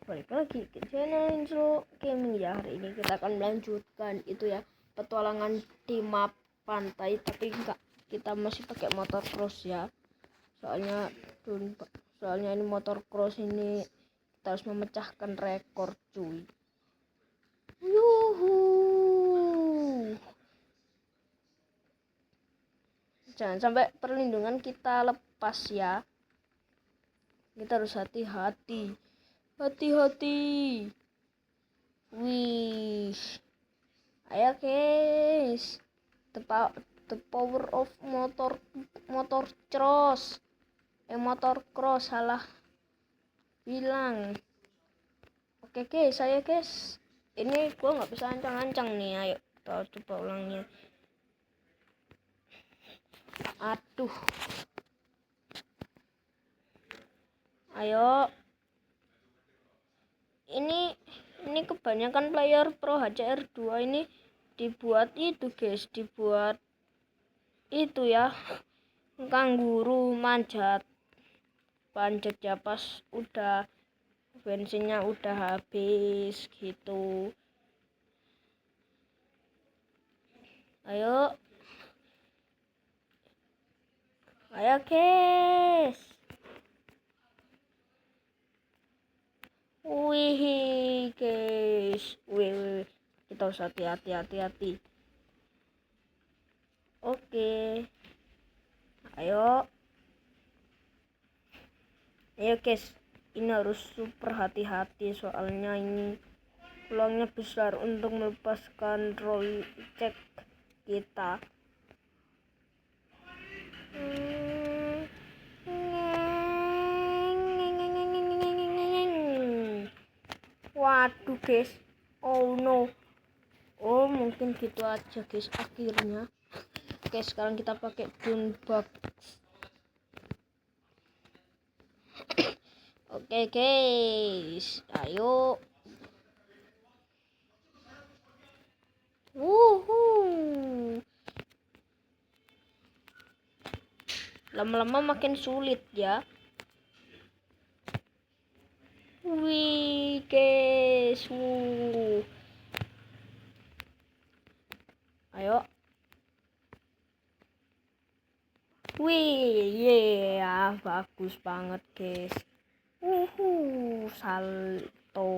Balik lagi ke channel Intro Gaming ya. Hari ini kita akan melanjutkan itu ya, petualangan di map pantai, tapi enggak, kita masih pakai motor cross ya. Soalnya ini motor cross ini kita harus memecahkan rekor cuy. Yuhu. Jangan sampai perlindungan kita lepas ya. Kita harus hati-hati. Hati-hati. Wih. Ayo guys. The power of motor cross. Motor cross salah bilang. Oke guys, saya guys. Ini gua nggak bisa ancang-ancang nih. Ayo kita coba ulangnya. Aduh. Ayo. Ini kebanyakan player pro HCR2 ini dibuat itu guys, dibuat itu ya, kanguru manjat ya pas udah bensinnya udah habis gitu. Ayo guys. Wih guys, wih, kita harus hati-hati. Oke, ayo guys, ini harus super hati-hati soalnya ini peluangnya besar untuk melepaskan roll check kita. Waduh guys, oh no, oh mungkin gitu aja guys akhirnya. Oke, sekarang kita pakai dune box. Oke guys, ayo. Wuhu. Lama-lama makin sulit ya. Wih guys, ayo. Wih, yeah, bagus banget guys. Salto.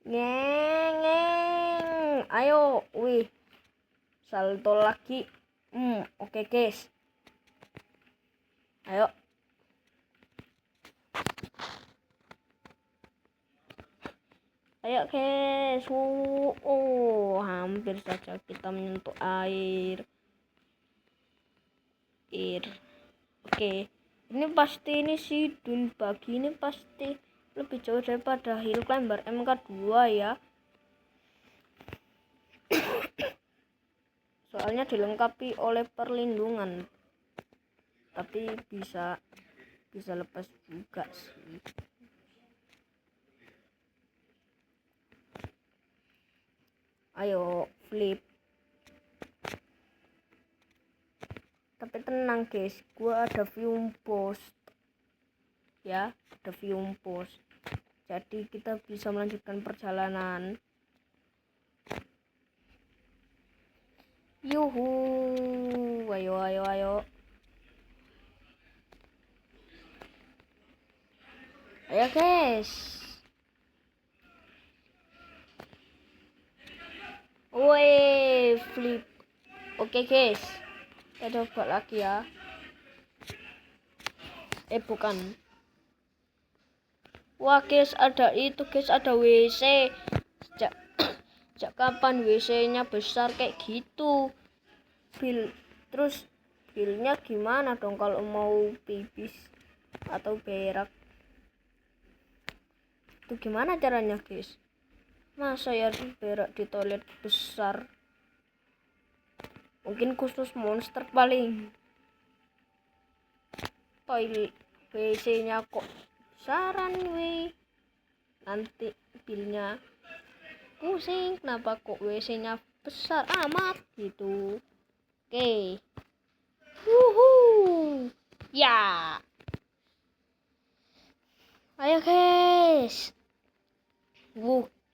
Ngeng. Ayo, wih. Salto lagi. Oke guys. Ayo. Ayo guys. Hampir saja kita menyentuh air. Oke. Ini pasti ini si dune buggy ini pasti lebih jauh daripada hill climber MK2 ya. Soalnya dilengkapi oleh perlindungan. Tapi bisa lepas juga sih. Ayo flip. Tapi tenang guys, gua ada view post ya, ada view post. Jadi kita bisa melanjutkan perjalanan. Yuhu. Ayo. Ayo guys. Woi, flip. Oke guys. Kita coba lagi ya. Bukan. Wah guys, ada itu guys, ada WC. Sejak kapan WC-nya besar kayak gitu? Terus bilnya gimana dong kalau mau pipis atau berak? Itu gimana caranya guys? Masa ya berak di toilet besar? Mungkin khusus monster paling. Toilet WC-nya kok besaran weh. Nanti bilnya pusing, kenapa kok WC-nya besar amat gitu. Oke. Wuhu. Ya. Ayo guys.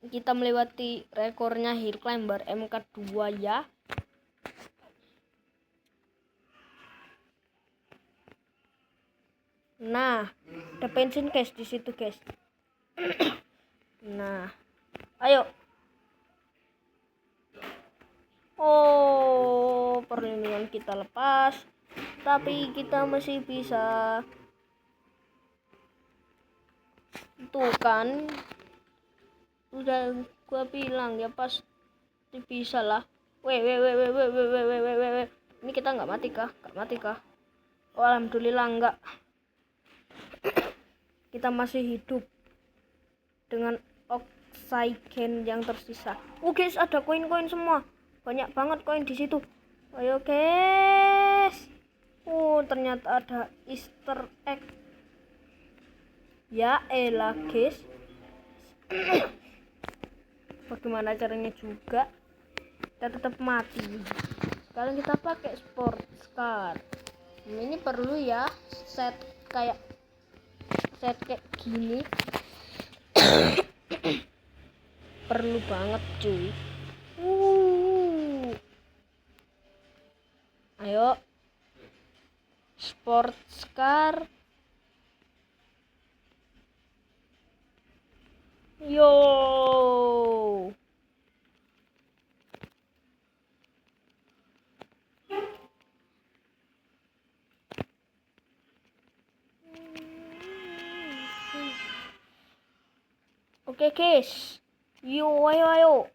Kita melewati rekornya Hill Climber MK2 ya. Nah, ada bensin guys di situ guys. Nah, ayo. Oh, perlindungan kita lepas, tapi kita masih bisa. Tuh kan, udah gua bilang ya pasti bisa lah. Weh. Ini kita nggak mati kah? Nggak mati kah? Oh, alhamdulillah enggak. Kita masih hidup dengan oksigen yang tersisa. Guys, ada koin-koin semua. Banyak banget koin di situ. Ayo guys. Ternyata ada Easter egg. Ya elah guys. Bagaimana caranya juga kita tetap mati. Sekarang kita pakai sports car. Ini perlu ya set kayak gini. Perlu banget cuy. Ayo sports car. Yo. Oke guys. Yo, ayo.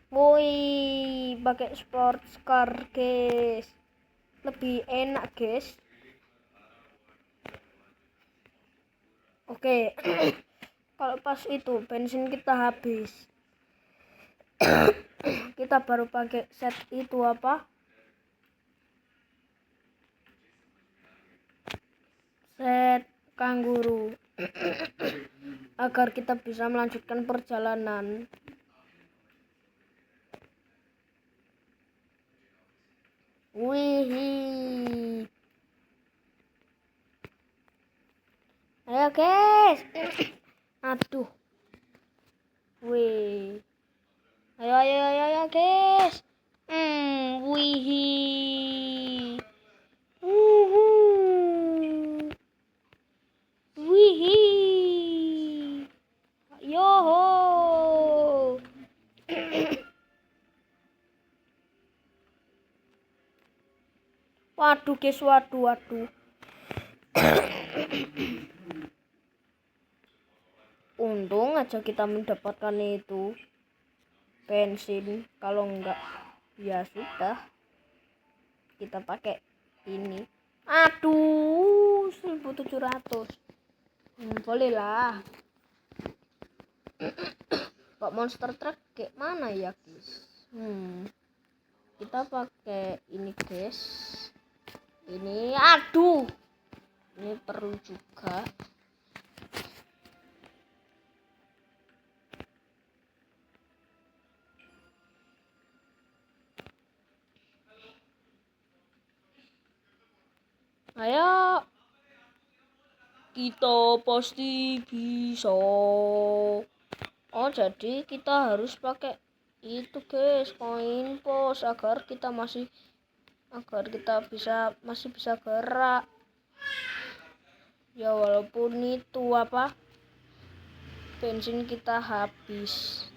Woi, pakai sports car guys. Lebih enak guys. Oke. Kalau pas itu bensin kita habis. Kita baru pakai set itu apa? Set kanguru. Agar kita bisa melanjutkan perjalanan. Wih. Ayo guys. Aduh. Wih. Ayo guys. Wih. Wih. Yoho. Waduh guys, waduh. Untung aja kita mendapatkan itu bensin. Kalau enggak ya sudah, kita pakai ini. Aduh, 1700. Boleh lah. Pak monster truck kayak mana ya guys? Kita pakai ini guys. Ini aduh, ini perlu juga. Ayo, kita pasti bisa. Oh, jadi kita harus pakai itu guys, koin pos agar kita masih masih bisa gerak. Ya walaupun itu apa? Bensin kita habis.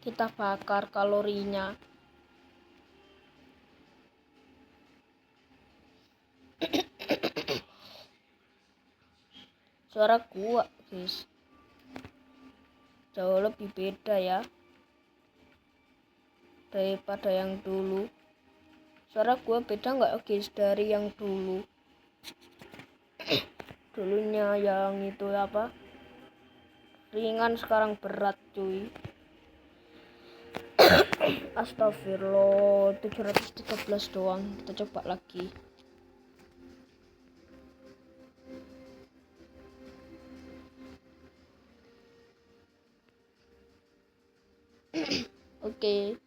Kita bakar kalorinya. Suara gua guys jauh lebih beda ya daripada yang dulu. Suara gua beda nggak guys dari yang dulu? Dulunya yang itu apa, ringan, sekarang berat cuy. Astagfirullah, 713 doang. Kita coba lagi. Oke.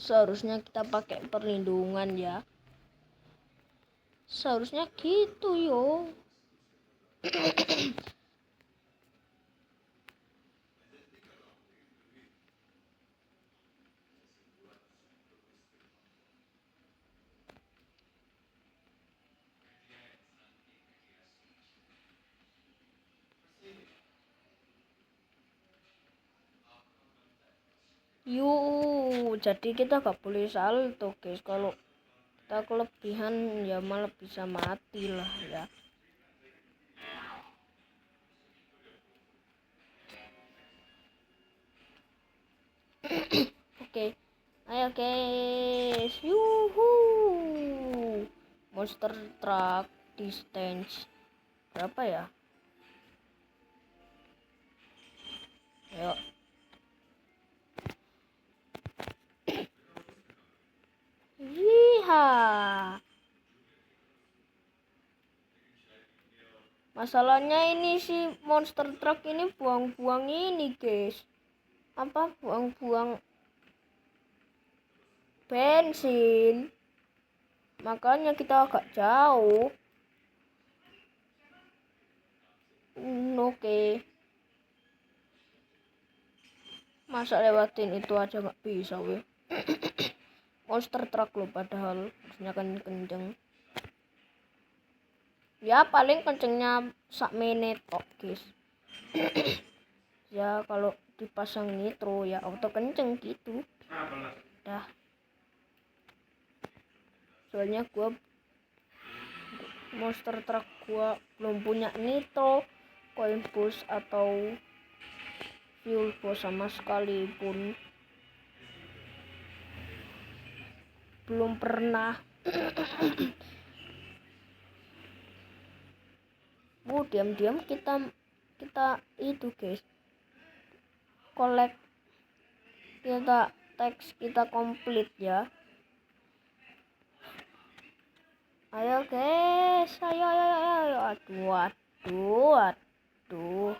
Seharusnya kita pakai perlindungan ya. Seharusnya gitu yo. Yuk, jadi kita gak boleh salto guys. Kalau kita kelebihan ya malah bisa mati lah ya. Oke, ayo guys, yuhu. Monster truck distance berapa ya? Ayo. Yiha. Masalahnya ini si monster truck ini buang-buang ini guys. Apa buang-buang bensin. Makanya kita agak jauh. Oke. Masa lewatin itu aja nggak bisa weh. Monster truck loh padahal harusnya kan kenceng. Ya paling kencengnya sak menit kok guys. Ya kalau dipasang nitro ya auto kenceng gitu. Dah. Soalnya gua monster truck gua belum punya nitro, coin boost atau fuel boost sama sekali pun belum pernah. Diam-diam kita itu guys, collect, kita teks kita komplit ya. Ayo guys, ayo. Aduh.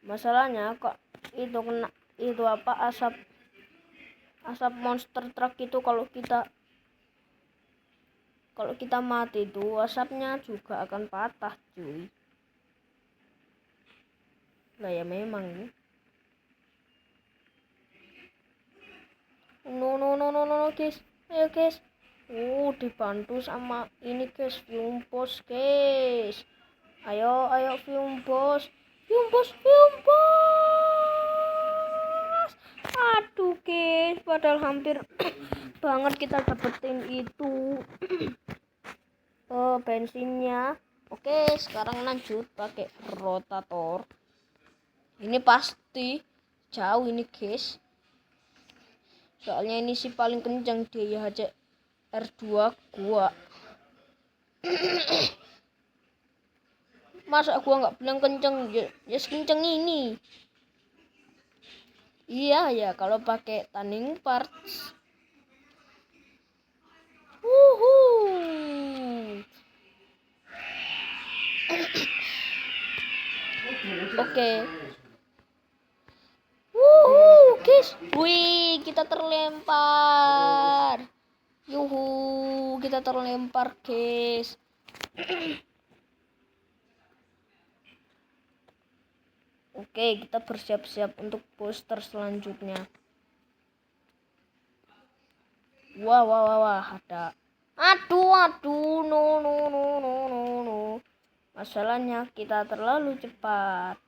Masalahnya kok itu kena itu apa asap monster truck itu kalau kita mati itu asapnya juga akan patah cuy. Lah ya memang nih. No guys. Ayo guys. Dibantu sama ini guys, Fumbos guys. Ayo Fumbos. Aduh guys, padahal hampir banget kita dapetin itu bensinnya. Oke, sekarang lanjut pakai rotator. Ini pasti jauh ini guys. Soalnya ini sih paling kencang dia aja R2 gua. Masa gua nggak bilang kenceng ya sekenceng ini. Iya ya kalau pakai tuning parts. Oke. Guys. Wih, kita terlempar. Yuhu, kita terlempar, guys. Oke, kita bersiap-siap untuk booster selanjutnya. Wah, ada. Aduh, no. Masalahnya kita terlalu cepat.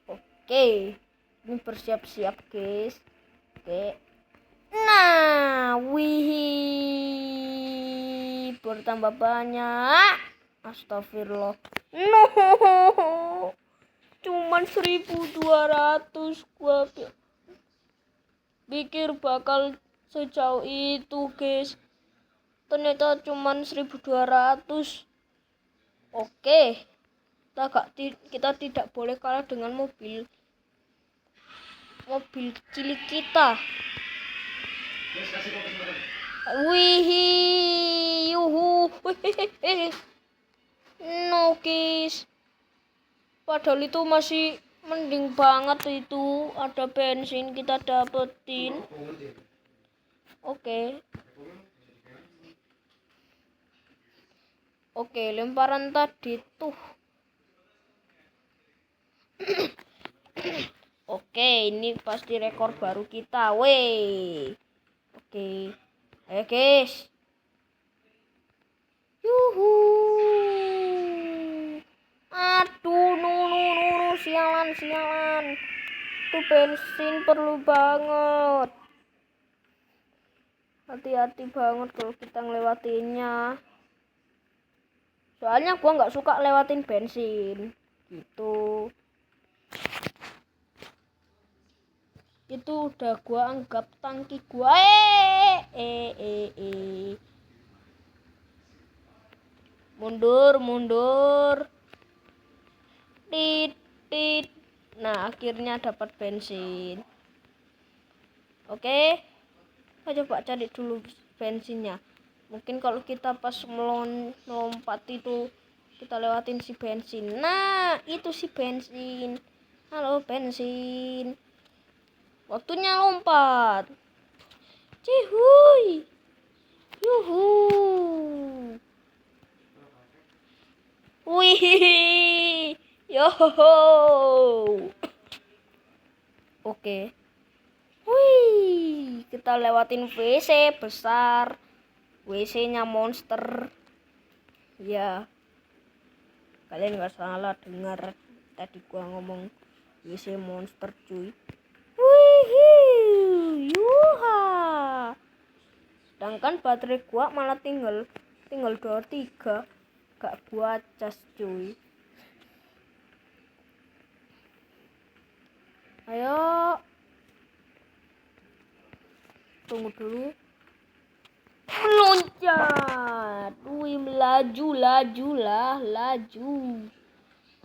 Oke, ini bersiap-siap, guys. Oke. Nah, wih, bertambah banyak. Astagfirullah. No, cuman 1.200. Gua pikir bakal sejauh itu guys, ternyata cuman 1.200. Oke, kita tidak boleh kalah dengan mobil cilik kita. Wih, yuhu. No guys, padahal itu masih mending banget, itu ada bensin kita dapetin. Oke, lemparan tadi tuh. Oke, ini pasti rekor baru kita, weh. Oke, ayo guys. Yuhu. Aduh, no, sialan. Itu bensin perlu banget. Hati-hati banget kalau kita ngelewatinnya. Soalnya gua nggak suka lewatin bensin. Gitu. Itu udah gua anggap tangki gua. Mundur. Tit. Nah, akhirnya dapat bensin. Oke. Kita coba cari dulu bensinnya. Mungkin kalau kita pas melompat itu kita lewatin si bensin. Nah, itu si bensin. Halo bensin. Waktunya lompat. Cihuy. Yuhu. Wih. Yoho. Oke. Wih, kita lewatin WC besar. WC-nya monster. Ya. Kalian nggak salah dengar tadi gua ngomong WC monster, cuy. Wih, yuha. Sedangkan baterai gua malah tinggal 23. Gak gua cas, cuy. Ayo. Tunggu dulu. Loncat. Wih, laju.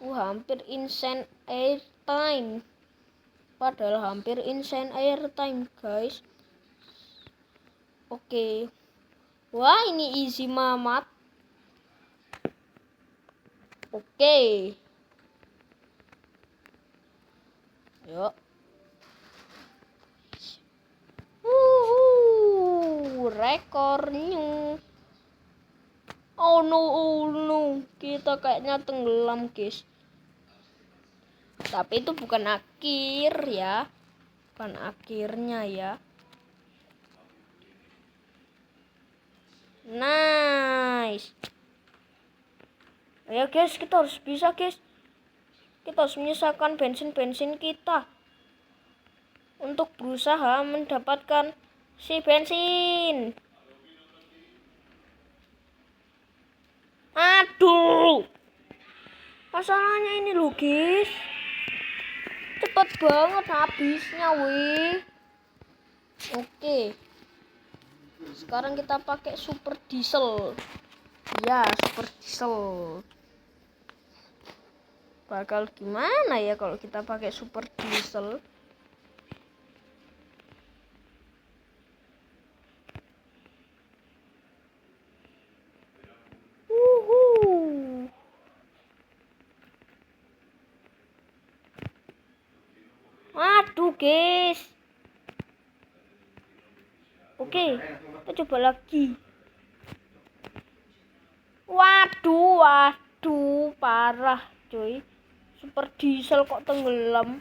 Hampir insane airtime. Padahal hampir insane airtime, guys. Oke. Wah, ini easy mamat. Oke. Yuk. Rekornya. Oh no. Kita kayaknya tenggelam, guys. Tapi itu bukan akhir ya. Bukan akhirnya ya. Nice. Ayo guys, kita harus bisa, guys. Kita harus menyisakan bensin kita untuk berusaha mendapatkan si bensin. Aduh. Masalahnya ini loh, guys. Cepet banget habisnya, wih. Oke. Sekarang kita pakai super diesel. Ya, super diesel. Bakal gimana ya kalau kita pakai super diesel? Aduh, guys. Oke, kita coba lagi. Waduh, parah, cuy. Super diesel kok tenggelam.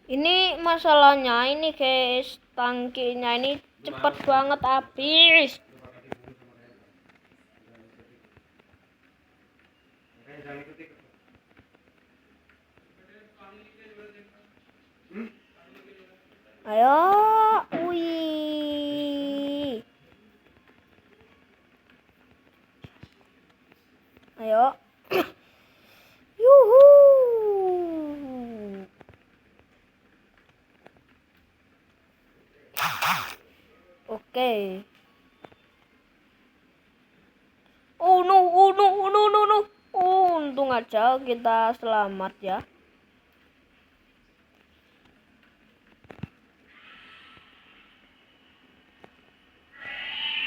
Ini masalahnya ini, guys, tangkinya ini cepat banget habis. Ayo, wih. Ayo. Yuhu. Oke. Oh no, oh no, oh no, no, no. Oh, untung aja kita selamat ya.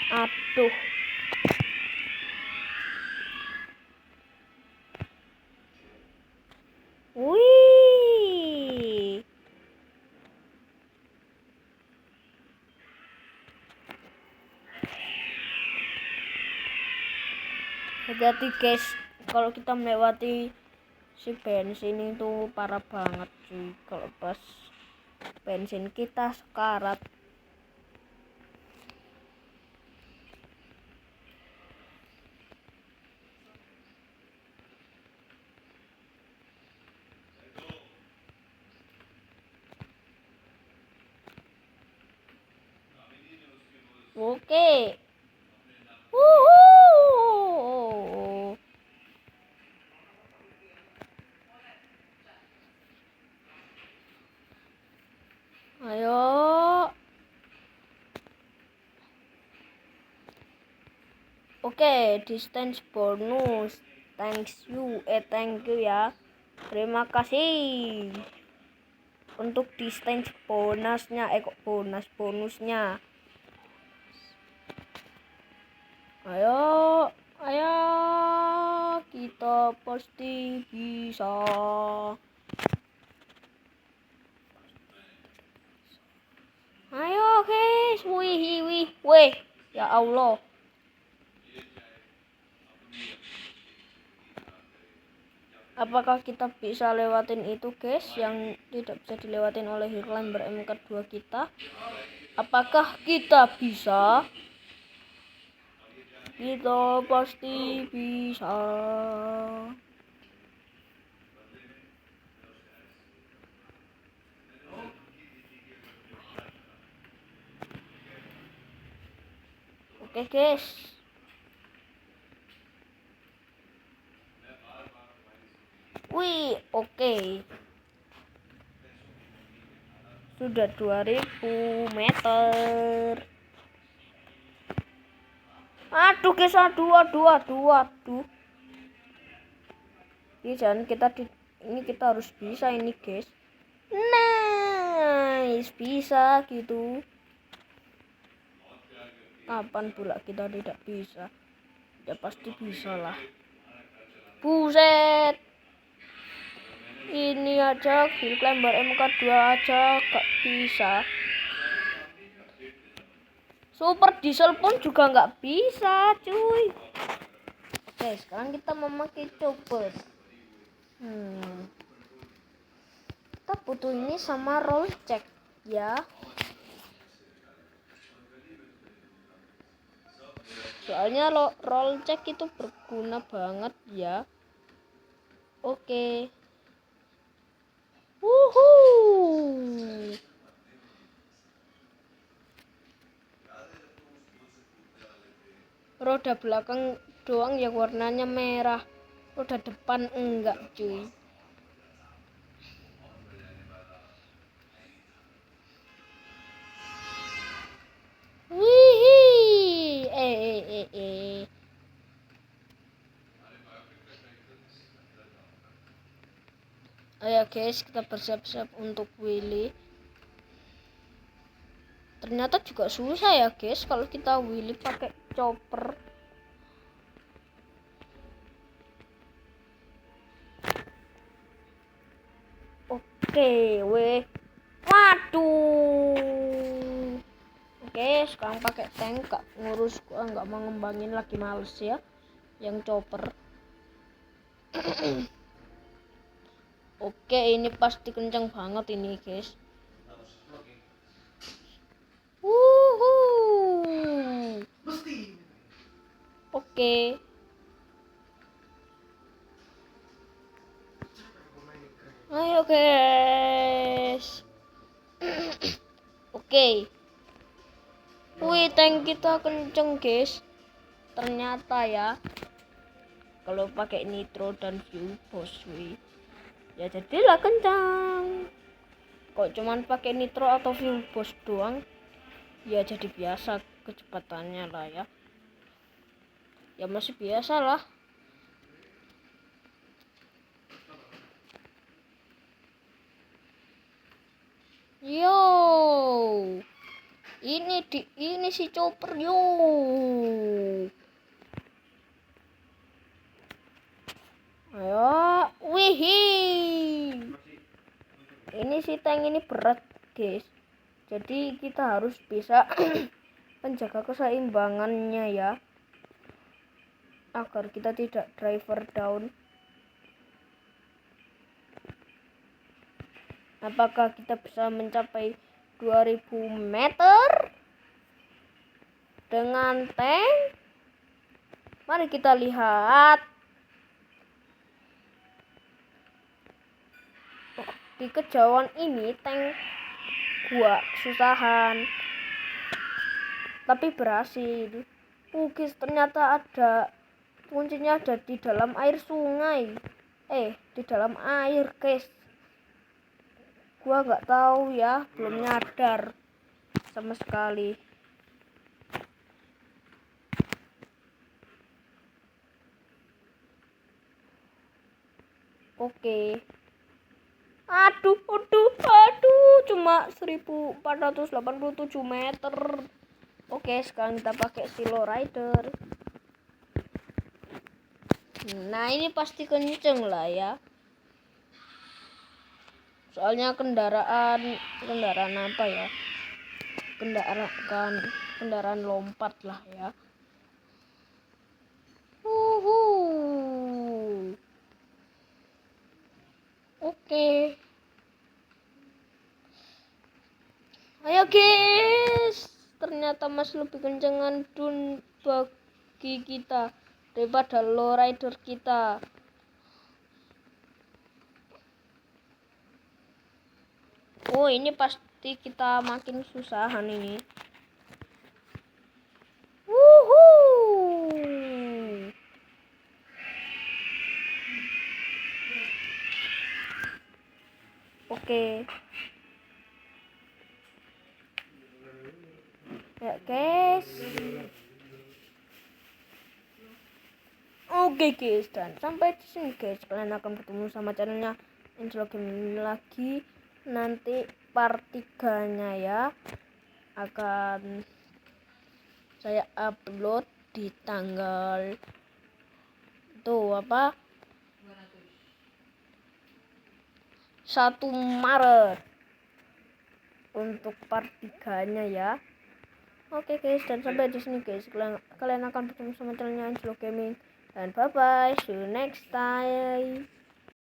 Aduh. Wih. Hati-hati guys, kalau kita melewati si bensin itu parah banget cuy. Kalau pas bensin kita sekarat. Oke. Wuhu. Ayo. Oke, distance bonus. Thank you ya. Terima kasih untuk distance bonusnya. Bonusnya. Ayo, kita pasti bisa. Ayo guys, wih, ya Allah. Apakah kita bisa lewatin itu guys, yang tidak bisa dilewatin oleh hill climber MK2 kita? Apakah kita bisa? Kita pasti bisa. Oke guys. Wih, oke. Sudah 2000 meter. Aduh guys, aduh. Ini jangan ini kita harus bisa ini guys. Nice, bisa gitu. Kapan pula kita tidak bisa? Ya pasti bisa lah. Buset. Ini aja hill climber MK2 aja gak bisa. Super diesel pun juga nggak bisa cuy. Oke, sekarang kita memakai chopper. Kita butuh ini sama roll check ya. Soalnya roll check itu berguna banget ya. Oke. Wuhu. Roda belakang doang yang warnanya merah. Roda depan enggak cuy. Wih. Ayo guys, kita bersiap-siap untuk wheelie. Ternyata juga susah ya guys kalau kita wheelie pakai chopper. Oke, waduh. Oke, sekarang pakai tank, gak ngurus, gua nggak mau ngembangin lagi, males ya yang chopper. Oke, ini pasti kenceng banget ini guys. Wuhu. Oke. Ayo guys. Oke. Wih, tank kita kenceng guys. Ternyata ya, kalau pakai nitro dan fuel boss, wih, ya jadilah kencang. Kok cuman pakai nitro atau fuel boss doang, ya jadi biasa kecepatannya lah ya. Ya masih biasa lah. Yo, ini si Chopper yo. Ayo, wihi. Ini si tank ini berat, guys. Jadi kita harus bisa menjaga keseimbangannya ya, agar kita tidak driver down. Apakah kita bisa mencapai 2000 meter dengan tank? Mari kita lihat. Di kejauhan ini tank gua kesusahan, tapi berhasil. Guys, ternyata ada kuncinya, ada di dalam air sungai. Di dalam air, guys. Gua nggak tahu ya, belum nyadar sama sekali. Oke. Aduh, cuma 1487 meter. Oke, sekarang kita pakai Silo Rider. Nah, ini pasti kenceng lah ya. Soalnya kendaraan apa ya? Kendaraan lompat lah ya. Oke. Ayo guys. Ternyata masih lebih kencengan Dun bagi kita daripada lowrider kita. Oh, ini pasti kita makin susahan ini. Oke. Ya guys. Oke guys, dan sampai di sini guys, kalian akan ketemu sama channelnya Angelo Gaming lagi. Nanti part 3-nya ya akan saya upload di tanggal 1 Maret untuk part 3-nya ya. Oke guys, dan sampai di sini guys, kalian akan bertemu sama channelnya Angelo Gaming, dan bye bye, see you next time.